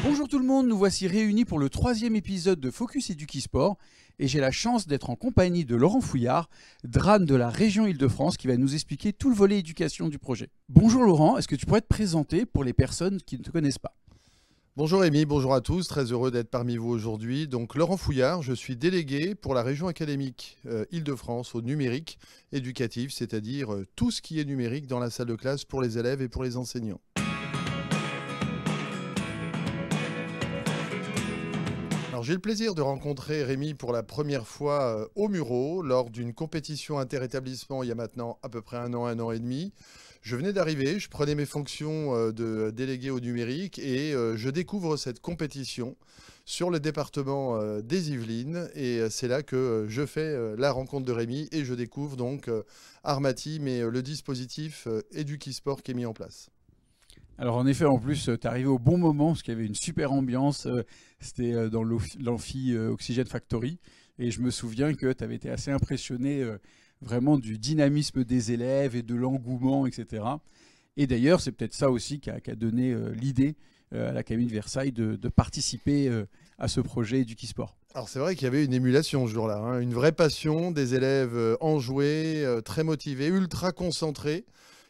Bonjour tout le monde, nous voici réunis pour le 3e épisode de Focus Edukisport et j'ai la chance d'être en compagnie de Laurent Fouillard, DRAN de la région Île-de-France qui va nous expliquer tout le volet éducation du projet. Bonjour Laurent, est-ce que tu pourrais te présenter pour les personnes qui ne te connaissent pas? Bonjour Rémi, bonjour à tous, très heureux d'être parmi vous aujourd'hui. Donc Laurent Fouillard, je suis délégué pour la région académique Île-de-France au numérique éducatif, c'est-à-dire tout ce qui est numérique dans la salle de classe pour les élèves et pour les enseignants. Alors j'ai le plaisir de rencontrer Rémi pour la première fois au Murau lors d'une compétition interétablissement il y a maintenant à peu près un an et demi. Je venais d'arriver, je prenais mes fonctions de délégué au numérique et je découvre cette compétition sur le département des Yvelines et c'est là que je fais la rencontre de Rémi et je découvre donc Armateam et le dispositif Edukisport qui est mis en place. Alors en effet, en plus, tu es arrivé au bon moment parce qu'il y avait une super ambiance, c'était dans l'amphi Oxygène Factory et je me souviens que tu avais été assez impressionné vraiment du dynamisme des élèves et de l'engouement, etc. Et d'ailleurs, c'est peut-être ça aussi qui a donné l'idée à l'Académie de Versailles de participer à ce projet Edukisport. Alors c'est vrai qu'il y avait une émulation ce jour-là, hein, une vraie passion, des élèves enjoués, très motivés, ultra concentrés,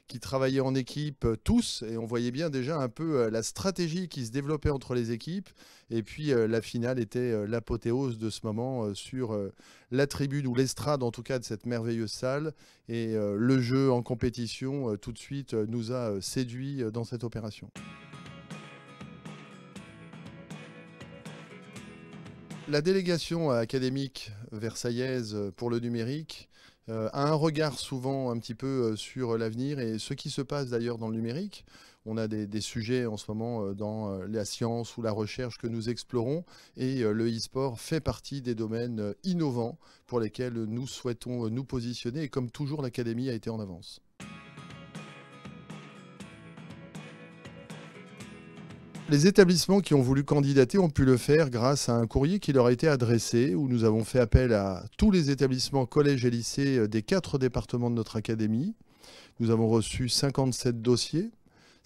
qui travaillaient en équipe tous, et on voyait bien déjà un peu la stratégie qui se développait entre les équipes. Et puis la finale était l'apothéose de ce moment sur la tribune ou l'estrade en tout cas de cette merveilleuse salle. Et le jeu en compétition tout de suite nous a séduits dans cette opération. La délégation académique versaillaise pour le numérique a un regard souvent un petit peu sur l'avenir et ce qui se passe d'ailleurs dans le numérique. On a des sujets en ce moment dans la science ou la recherche que nous explorons et le e-sport fait partie des domaines innovants pour lesquels nous souhaitons nous positionner et comme toujours l'académie a été en avance. Les établissements qui ont voulu candidater ont pu le faire grâce à un courrier qui leur a été adressé où nous avons fait appel à tous les établissements collèges et lycées des 4 départements de notre académie. Nous avons reçu 57 dossiers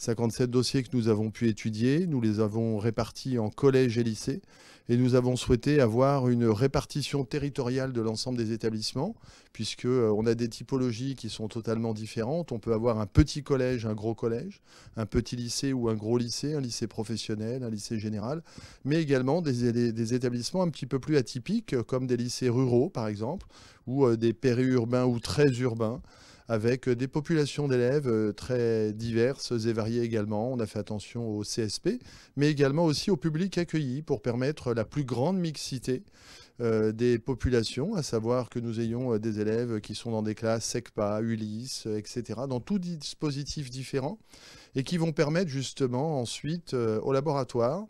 que nous avons pu étudier. Nous les avons répartis en collèges et lycées et nous avons souhaité avoir une répartition territoriale de l'ensemble des établissements puisqu'on a des typologies qui sont totalement différentes. On peut avoir un petit collège, un gros collège, un petit lycée ou un gros lycée, un lycée professionnel, un lycée général, mais également des établissements un petit peu plus atypiques comme des lycées ruraux par exemple ou des périurbains ou très urbains, avec des populations d'élèves très diverses et variées également. On a fait attention au CSP, mais également aussi au public accueilli pour permettre la plus grande mixité des populations, à savoir que nous ayons des élèves qui sont dans des classes SECPA, ULIS, etc., dans tout dispositif différent, et qui vont permettre justement ensuite au laboratoire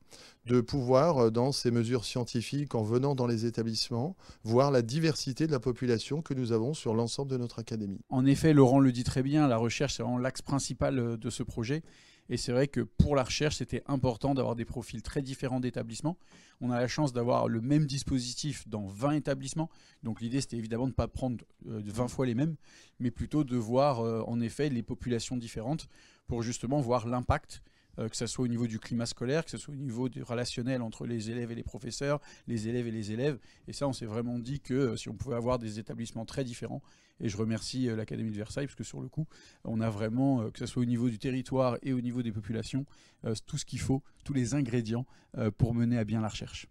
de pouvoir, dans ces mesures scientifiques, en venant dans les établissements, voir la diversité de la population que nous avons sur l'ensemble de notre académie. En effet, Laurent le dit très bien, la recherche c'est vraiment l'axe principal de ce projet. Et c'est vrai que pour la recherche, c'était important d'avoir des profils très différents d'établissements. On a la chance d'avoir le même dispositif dans 20 établissements. Donc l'idée, c'était évidemment de ne pas prendre 20 fois les mêmes, mais plutôt de voir en effet les populations différentes pour justement voir l'impact, que ce soit au niveau du climat scolaire, que ce soit au niveau du relationnel entre les élèves et les professeurs, les élèves et les élèves. Et ça, on s'est vraiment dit que si on pouvait avoir des établissements très différents, et je remercie l'Académie de Versailles, parce que sur le coup, on a vraiment, que ce soit au niveau du territoire et au niveau des populations, tout ce qu'il faut, tous les ingrédients pour mener à bien la recherche.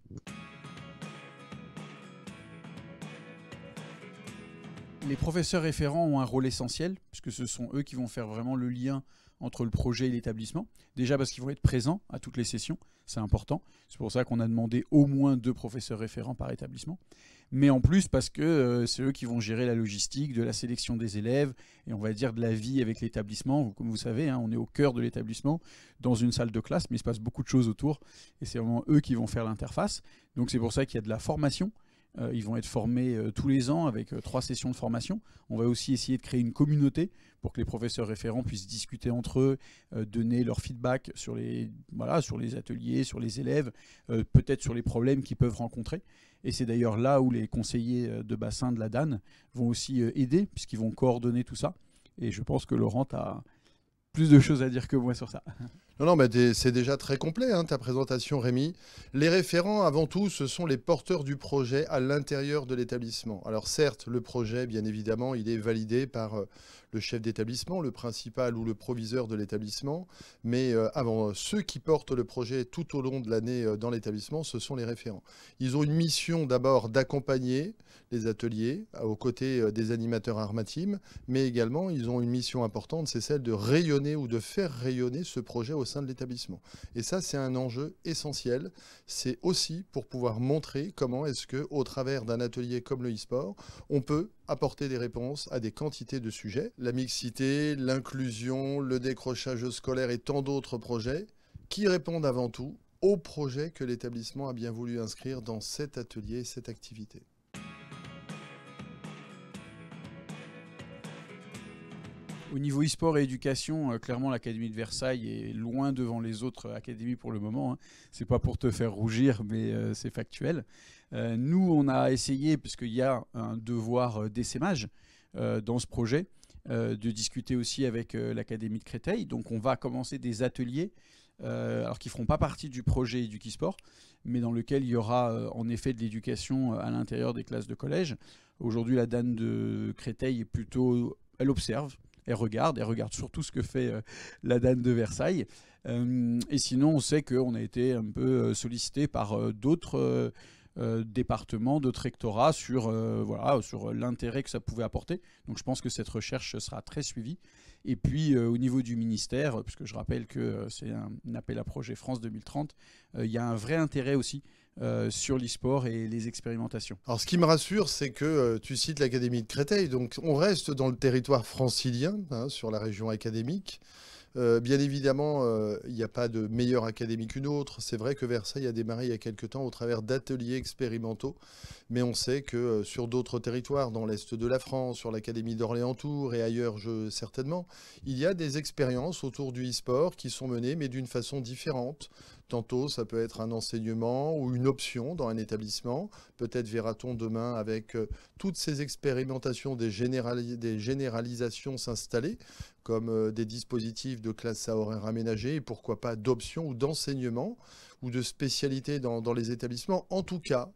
Les professeurs référents ont un rôle essentiel, puisque ce sont eux qui vont faire vraiment le lien entre le projet et l'établissement. Déjà parce qu'ils vont être présents à toutes les sessions, c'est important. C'est pour ça qu'on a demandé au moins 2 professeurs référents par établissement. Mais en plus parce que c'est eux qui vont gérer la logistique, de la sélection des élèves et on va dire de la vie avec l'établissement. Comme vous savez, hein, on est au cœur de l'établissement, dans une salle de classe, mais il se passe beaucoup de choses autour. Et c'est vraiment eux qui vont faire l'interface. Donc c'est pour ça qu'il y a de la formation. Ils vont être formés tous les ans avec 3 sessions de formation. On va aussi essayer de créer une communauté pour que les professeurs référents puissent discuter entre eux, donner leur feedback sur les ateliers, sur les élèves, peut-être sur les problèmes qu'ils peuvent rencontrer. Et c'est d'ailleurs là où les conseillers de bassin de la DAN vont aussi aider, puisqu'ils vont coordonner tout ça. Et je pense que Laurent, tu as plus de choses à dire que moi sur ça. Non, mais c'est déjà très complet, hein, ta présentation, Rémi. Les référents, avant tout, ce sont les porteurs du projet à l'intérieur de l'établissement. Alors certes, le projet, bien évidemment, il est validé par le chef d'établissement, le principal ou le proviseur de l'établissement. Mais avant, ceux qui portent le projet tout au long de l'année dans l'établissement, ce sont les référents. Ils ont une mission d'abord d'accompagner les ateliers aux côtés des animateurs Armatim, mais également, ils ont une mission importante, c'est celle de rayonner ou de faire rayonner ce projet au sein de l'établissement. Et ça, c'est un enjeu essentiel. C'est aussi pour pouvoir montrer comment est-ce que, au travers d'un atelier comme le e-sport, on peut apporter des réponses à des quantités de sujets. La mixité, l'inclusion, le décrochage scolaire et tant d'autres projets qui répondent avant tout au projet que l'établissement a bien voulu inscrire dans cet atelier, cette activité. Au niveau e-sport et éducation, clairement l'Académie de Versailles est loin devant les autres académies pour le moment, hein. C'est pas pour te faire rougir, mais c'est factuel. Nous, on a essayé, puisqu'il y a un devoir d'essaimage dans ce projet, de discuter aussi avec l'Académie de Créteil. Donc on va commencer des ateliers, alors qui ne feront pas partie du projet Éduc-e-sport, mais dans lequel il y aura en effet de l'éducation à l'intérieur des classes de collège. Aujourd'hui, la dame de Créteil est plutôt... Elle observe. Elle regarde surtout ce que fait la DAN de Versailles. Et sinon, on sait qu'on a été un peu sollicité par d'autres départements, d'autres rectorats sur l'intérêt que ça pouvait apporter. Donc je pense que cette recherche sera très suivie. Et puis au niveau du ministère, puisque je rappelle que c'est un appel à projet France 2030, il y a un vrai intérêt aussi sur l'e-sport et les expérimentations. Alors ce qui me rassure, c'est que tu cites l'Académie de Créteil, donc on reste dans le territoire francilien, hein, sur la région académique. Bien évidemment, il n'y a pas de meilleure académie qu'une autre. C'est vrai que Versailles a démarré il y a quelque temps au travers d'ateliers expérimentaux, mais on sait que sur d'autres territoires, dans l'Est de la France, sur l'Académie d'Orléans-Tours et ailleurs certainement, il y a des expériences autour du e-sport qui sont menées, mais d'une façon différente. Tantôt, ça peut être un enseignement ou une option dans un établissement. Peut-être verra-t-on demain avec toutes ces expérimentations des généralisations s'installer, comme des dispositifs de classe à horaires aménagés, et pourquoi pas d'options ou d'enseignement ou de spécialités dans les établissements. En tout cas,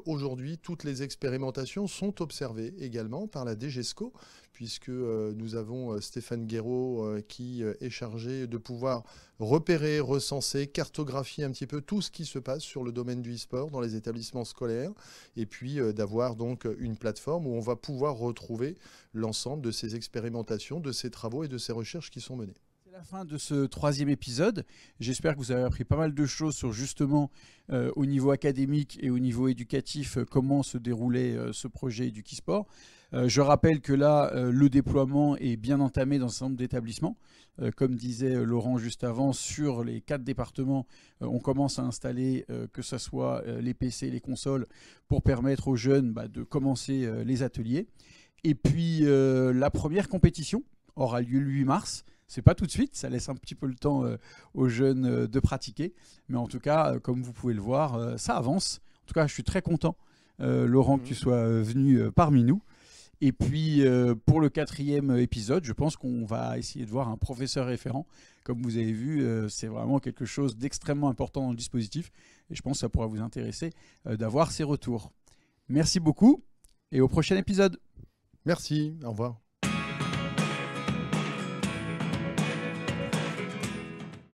aujourd'hui, toutes les expérimentations sont observées également par la DGESCO, puisque nous avons Stéphane Guéraud qui est chargé de pouvoir repérer, recenser, cartographier un petit peu tout ce qui se passe sur le domaine du e-sport dans les établissements scolaires, et puis d'avoir donc une plateforme où on va pouvoir retrouver l'ensemble de ces expérimentations, de ces travaux et de ces recherches qui sont menées. La fin de ce 3e épisode. J'espère que vous avez appris pas mal de choses sur justement au niveau académique et au niveau éducatif comment se déroulait ce projet Éduc-e-sport. Je rappelle que là, le déploiement est bien entamé dans un certain nombre d'établissements. Comme disait Laurent juste avant, sur les 4 départements, on commence à installer que ce soit les PC, les consoles, pour permettre aux jeunes de commencer les ateliers. Et puis la première compétition aura lieu le 8 mars. C'est pas tout de suite, ça laisse un petit peu le temps aux jeunes de pratiquer. Mais en tout cas, comme vous pouvez le voir, ça avance. En tout cas, je suis très content, Laurent, que tu sois venu parmi nous. Et puis, pour le 4e épisode, je pense qu'on va essayer de voir un professeur référent. Comme vous avez vu, c'est vraiment quelque chose d'extrêmement important dans le dispositif. Et je pense que ça pourra vous intéresser d'avoir ces retours. Merci beaucoup et au prochain épisode. Merci, au revoir.